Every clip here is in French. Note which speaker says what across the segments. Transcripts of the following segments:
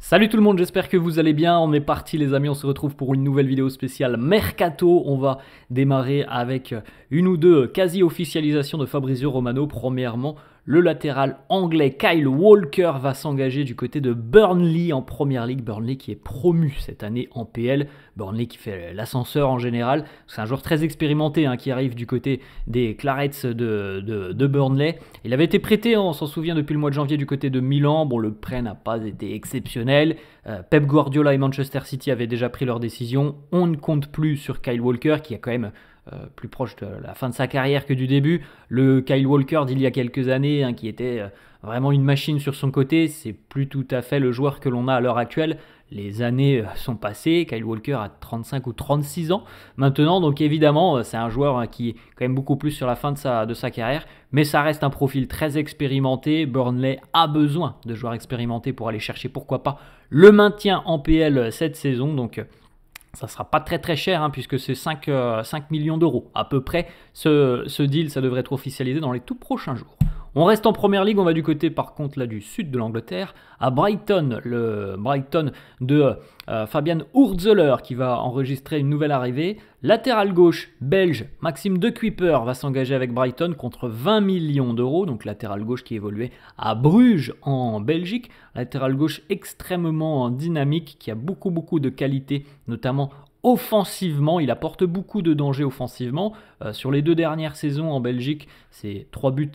Speaker 1: Salut tout le monde, j'espère que vous allez bien. On est parti les amis, on se retrouve pour une nouvelle vidéo spéciale Mercato. On va démarrer avec une ou deux quasi-officialisations de Fabrizio Romano. Premièrement, le latéral anglais Kyle Walker va s'engager du côté de Burnley en Première Ligue. Burnley qui est promu cette année en PL. Burnley qui fait l'ascenseur en général. C'est un joueur très expérimenté qui arrive du côté des Clarets de Burnley. Il avait été prêté, on s'en souvient, depuis le mois de janvier du côté de Milan. Bon, le prêt n'a pas été exceptionnel. Pep Guardiola et Manchester City avaient déjà pris leur décision. On ne compte plus sur Kyle Walker qui est quand même plus proche de la fin de sa carrière que du début. Le Kyle Walker d'il y a quelques années qui était vraiment une machine sur son côté, c'est plus tout à fait le joueur que l'on a à l'heure actuelle. Les années sont passées, Kyle Walker a 35 ou 36 ans maintenant, donc évidemment c'est un joueur qui est quand même beaucoup plus sur la fin de sa carrière, mais ça reste un profil très expérimenté. Burnley a besoin de joueurs expérimentés pour aller chercher pourquoi pas le maintien en PL cette saison, donc ça ne sera pas très cher puisque c'est 5 millions d'euros à peu près. Ce deal, ça devrait être officialisé dans les tout prochains jours. On reste en Première Ligue, on va du côté par contre là du sud de l'Angleterre, à Brighton, le Brighton de Fabian Hurtzeler qui va enregistrer une nouvelle arrivée. Latéral gauche belge, Maxime De Cuyper va s'engager avec Brighton contre 20 millions d'euros, donc latéral gauche qui évoluait à Bruges en Belgique. Latéral gauche extrêmement dynamique, qui a beaucoup de qualités, notamment offensivement, il apporte beaucoup de danger offensivement. Sur les deux dernières saisons en Belgique, c'est 3 buts,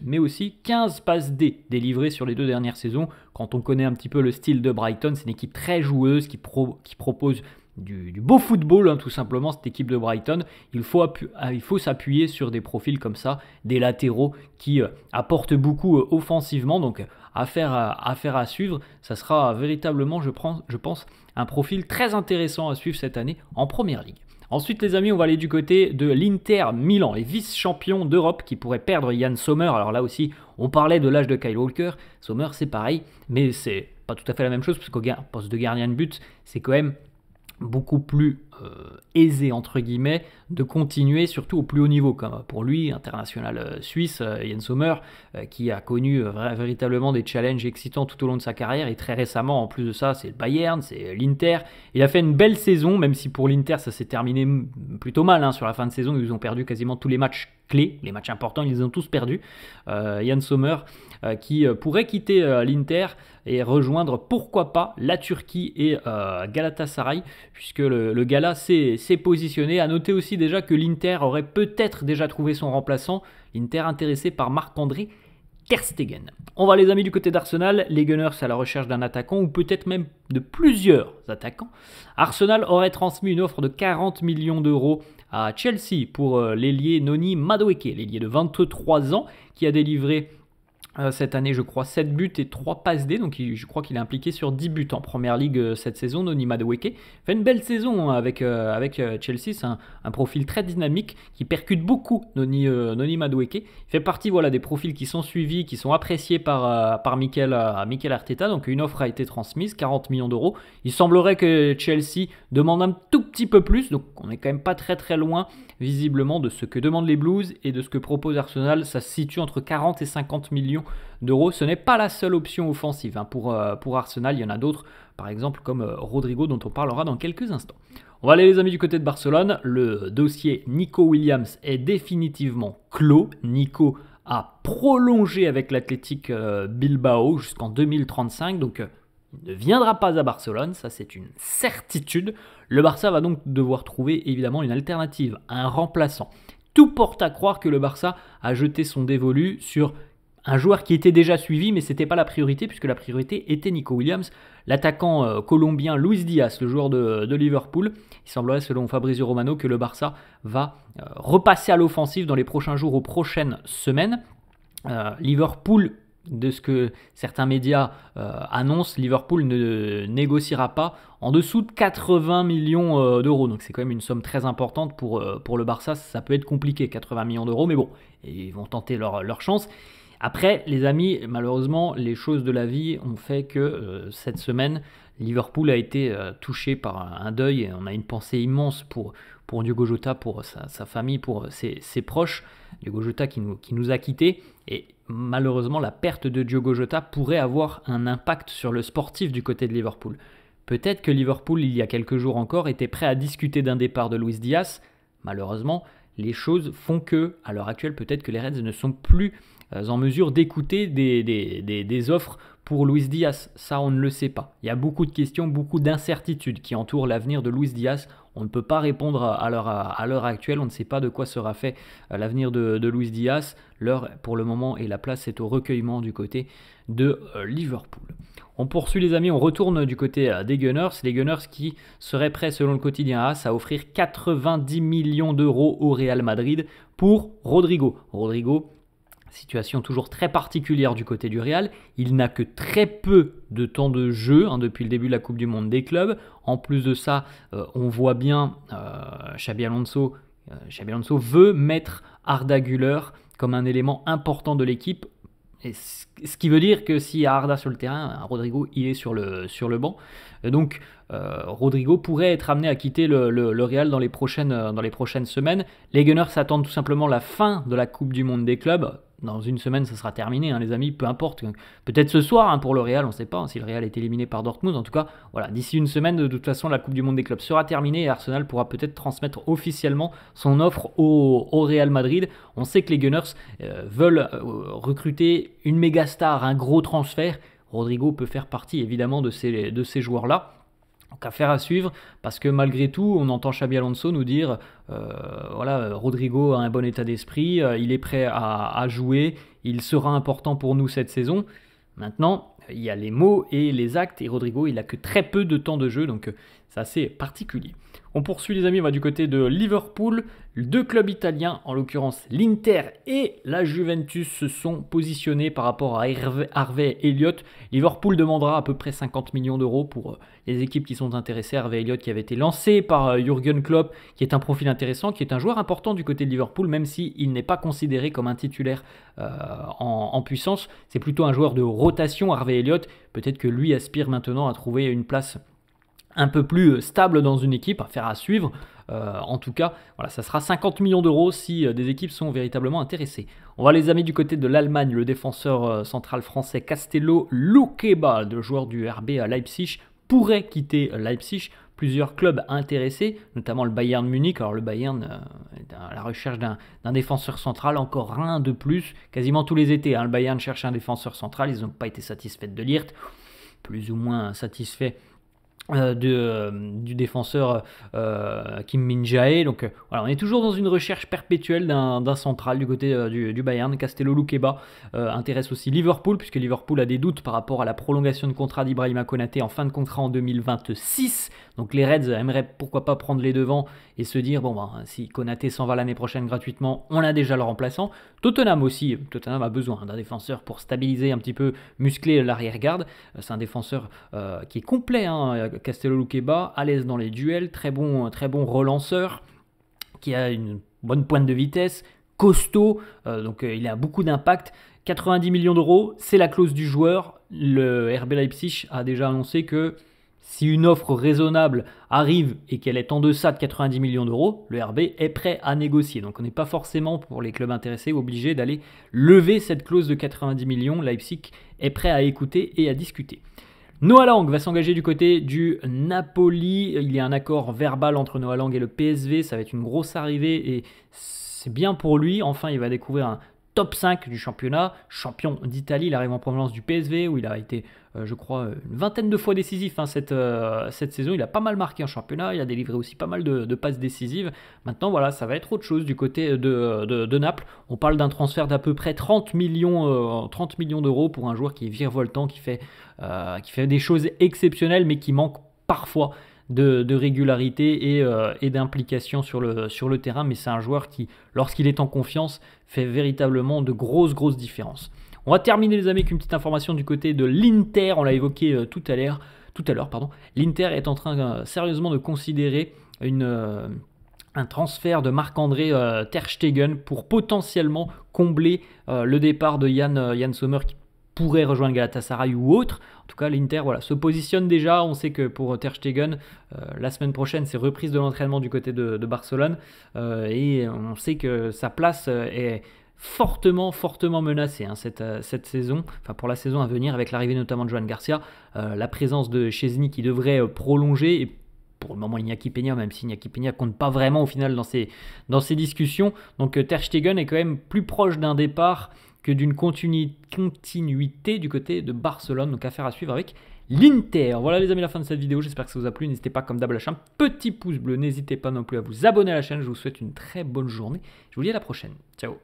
Speaker 1: mais aussi 15 passes D délivrées sur les deux dernières saisons. Quand on connaît un petit peu le style de Brighton, c'est une équipe très joueuse qui propose du beau football, tout simplement, cette équipe de Brighton. Il faut s'appuyer sur des profils comme ça, des latéraux qui apportent beaucoup offensivement, donc affaire à suivre. Ça sera véritablement, je pense, un profil très intéressant à suivre cette année en Première Ligue. Ensuite les amis, on va aller du côté de l'Inter Milan, les vice-champions d'Europe qui pourraient perdre Yann Sommer. Alors là aussi, on parlait de l'âge de Kyle Walker. Sommer c'est pareil, mais c'est pas tout à fait la même chose parce qu'au poste de gardien de but, c'est quand même beaucoup plus aisé entre guillemets de continuer, surtout au plus haut niveau, comme pour lui, international suisse, Yann Sommer, qui a connu véritablement des challenges excitants tout au long de sa carrière, et très récemment en plus de ça c'est le Bayern, c'est l'Inter. Il a fait une belle saison, même si pour l'Inter ça s'est terminé plutôt mal, sur la fin de saison ils ont perdu quasiment tous les matchs clés, les matchs importants ils les ont tous perdus. Yann Sommer qui pourrait quitter l'Inter et rejoindre pourquoi pas la Turquie et Galatasaray, puisque le Gala s'est positionné. À noter aussi déjà que l'Inter aurait peut-être déjà trouvé son remplaçant, l'Inter intéressé par Marc-André Ter Stegen. On va les amis du côté d'Arsenal, les Gunners à la recherche d'un attaquant ou peut-être même de plusieurs attaquants. Arsenal aurait transmis une offre de 40 millions d'euros à Chelsea pour l'ailier Noni Madueke, l'ailier de 23 ans qui a délivré cette année, je crois, 7 buts et 3 passes D. Donc je crois qu'il est impliqué sur 10 buts en Première Ligue cette saison. Noni Madueke fait une belle saison avec Chelsea. C'est un profil très dynamique qui percute beaucoup, Noni Madueke. Il fait partie des profils qui sont suivis, qui sont appréciés par Mikel Arteta. Donc une offre a été transmise, 40 millions d'euros. Il semblerait que Chelsea demande un tout petit peu plus. Donc on n'est quand même pas très loin visiblement de ce que demandent les Blues et de ce que propose Arsenal. Ça se situe entre 40 et 50 millions d'euros. Ce n'est pas la seule option offensive pour Arsenal. Il y en a d'autres, par exemple comme Rodrigo, dont on parlera dans quelques instants. On va aller les amis du côté de Barcelone. Le dossier Nico Williams est définitivement clos. Nico a prolongé avec l'Athletic Bilbao jusqu'en 2035, donc il ne viendra pas à Barcelone, ça c'est une certitude. Le Barça va donc devoir trouver évidemment une alternative, un remplaçant. Tout porte à croire que le Barça a jeté son dévolu sur un joueur qui était déjà suivi, mais ce n'était pas la priorité, puisque la priorité était Nico Williams, l'attaquant colombien Luis Diaz, le joueur de Liverpool. Il semblerait, selon Fabrizio Romano, que le Barça va repasser à l'offensive dans les prochains jours, aux prochaines semaines. Liverpool, de ce que certains médias annoncent, Liverpool ne négociera pas en dessous de 80 millions d'euros. Donc c'est quand même une somme très importante pour le Barça. Ça peut être compliqué, 80 millions d'euros, mais bon, ils vont tenter leur chance. Après, les amis, malheureusement, les choses de la vie ont fait que cette semaine, Liverpool a été touché par un deuil. Et on a une pensée immense pour Diogo Jota, pour sa famille, pour ses proches. Diogo Jota qui nous a quittés. Et malheureusement, la perte de Diogo Jota pourrait avoir un impact sur le sportif du côté de Liverpool. Peut-être que Liverpool, il y a quelques jours encore, était prêt à discuter d'un départ de Luis Diaz. Malheureusement, les choses font que, à l'heure actuelle, peut-être que les Reds ne sont plus en mesure d'écouter des offres pour Luis Diaz. Ça, on ne le sait pas. Il y a beaucoup de questions, beaucoup d'incertitudes qui entourent l'avenir de Luis Diaz. On ne peut pas répondre à l'heure actuelle. On ne sait pas de quoi sera fait l'avenir de Luis Diaz. L'heure, pour le moment, et la place est au recueillement du côté de Liverpool. On poursuit les amis, on retourne du côté des Gunners. Les Gunners qui seraient prêts, selon le quotidien AS, à offrir 90 millions d'euros au Real Madrid pour Rodrigo. Rodrigo, situation toujours très particulière du côté du Real. Il n'a que très peu de temps de jeu depuis le début de la Coupe du Monde des clubs. En plus de ça, on voit bien Xabi Alonso veut mettre Arda Güler comme un élément important de l'équipe. Et ce qui veut dire que s'il y a Arda sur le terrain, Rodrigo il est sur le banc. Donc Rodrigo pourrait être amené à quitter le Real dans les prochaines semaines. Les Gunners s'attendent tout simplement la fin de la Coupe du Monde des clubs. Dans une semaine, ça sera terminé, les amis, peu importe. Peut-être ce soir pour le Real, on ne sait pas si le Real est éliminé par Dortmund. En tout cas, voilà, d'ici une semaine, de toute façon, la Coupe du Monde des clubs sera terminée et Arsenal pourra peut-être transmettre officiellement son offre au Real Madrid. On sait que les Gunners veulent recruter une méga star, un gros transfert. Rodrigo peut faire partie évidemment de ces joueurs-là. Donc affaire à suivre, parce que malgré tout, on entend Xabi Alonso nous dire Rodrigo a un bon état d'esprit, il est prêt à jouer, il sera important pour nous cette saison. Maintenant, il y a les mots et les actes, et Rodrigo, il n'a que très peu de temps de jeu, donc c'est assez particulier. On poursuit les amis, on va du côté de Liverpool. Deux clubs italiens, en l'occurrence l'Inter et la Juventus, se sont positionnés par rapport à Harvey Elliott. Liverpool demandera à peu près 50 millions d'euros pour les équipes qui sont intéressées. Harvey Elliott qui avait été lancé par Jürgen Klopp, qui est un profil intéressant, qui est un joueur important du côté de Liverpool, même s'il n'est pas considéré comme un titulaire en puissance. C'est plutôt un joueur de rotation, Harvey Elliott. Peut-être que lui aspire maintenant à trouver une place un peu plus stable dans une équipe, à faire à suivre. En tout cas, voilà, ça sera 50 millions d'euros si des équipes sont véritablement intéressées. On va les amis du côté de l'Allemagne, le défenseur central français Castello Luqueba, le joueur du RB à Leipzig, pourrait quitter Leipzig. Plusieurs clubs intéressés, notamment le Bayern Munich. Alors le Bayern est à la recherche d'un défenseur central, encore un de plus, quasiment tous les étés. Le Bayern cherche un défenseur central, ils n'ont pas été satisfaits de Ligt, plus ou moins satisfaits du défenseur Kim Min-jae. Donc voilà, on est toujours dans une recherche perpétuelle d'un central du côté du Bayern. Castello Luqueba intéresse aussi Liverpool, puisque Liverpool a des doutes par rapport à la prolongation de contrat d'Ibrahima Konaté en fin de contrat en 2026. Donc les Reds aimeraient pourquoi pas prendre les devants et se dire si Konaté s'en va l'année prochaine gratuitement, on a déjà le remplaçant. Tottenham aussi, Tottenham a besoin d'un défenseur pour stabiliser un petit peu, muscler l'arrière-garde. C'est un défenseur qui est complet, Castello Luqueba, à l'aise dans les duels, très bon relanceur, qui a une bonne pointe de vitesse, costaud, donc il a beaucoup d'impact. 90 millions d'euros, c'est la clause du joueur. Le RB Leipzig a déjà annoncé que si une offre raisonnable arrive et qu'elle est en deçà de 90 millions d'euros, le RB est prêt à négocier. Donc on n'est pas forcément, pour les clubs intéressés, obligé d'aller lever cette clause de 90 millions. Leipzig est prêt à écouter et à discuter. Noah Lang va s'engager du côté du Napoli. Il y a un accord verbal entre Noah Lang et le PSV. Ça va être une grosse arrivée et c'est bien pour lui. Enfin, il va découvrir un top 5 du championnat, champion d'Italie. Il arrive en provenance du PSV où il a été, je crois, une vingtaine de fois décisif cette saison. Il a pas mal marqué en championnat, il a délivré aussi pas mal de passes décisives. Maintenant, voilà, ça va être autre chose du côté de Naples. On parle d'un transfert d'à peu près 30 millions d'euros pour un joueur qui est virevoltant, qui fait des choses exceptionnelles, mais qui manque parfois de régularité et d'implication sur le terrain. Mais c'est un joueur qui, lorsqu'il est en confiance, fait véritablement de grosses différences. On va terminer les amis avec une petite information du côté de l'Inter. On l'a évoqué tout à l'heure. L'Inter est en train sérieusement de considérer un transfert de Marc-André Ter Stegen pour potentiellement combler le départ de Yann Sommer qui pourrait rejoindre Galatasaray ou autre. En tout cas, l'Inter se positionne déjà. On sait que pour Ter Stegen, la semaine prochaine, c'est reprise de l'entraînement du côté de Barcelone. Et on sait que sa place est fortement menacée cette saison, enfin pour la saison à venir, avec l'arrivée notamment de Joan Garcia, la présence de Szczesny qui devrait prolonger, et pour le moment Iñaki Peña, même si Iñaki Peña compte pas vraiment au final dans ces discussions. Donc Ter Stegen est quand même plus proche d'un départ que d'une continuité du côté de Barcelone. Donc affaire à suivre avec l'Inter. Voilà les amis, la fin de cette vidéo. J'espère que ça vous a plu. N'hésitez pas comme d'hab à lâcher un petit pouce bleu. N'hésitez pas non plus à vous abonner à la chaîne. Je vous souhaite une très bonne journée. Je vous dis à la prochaine. Ciao.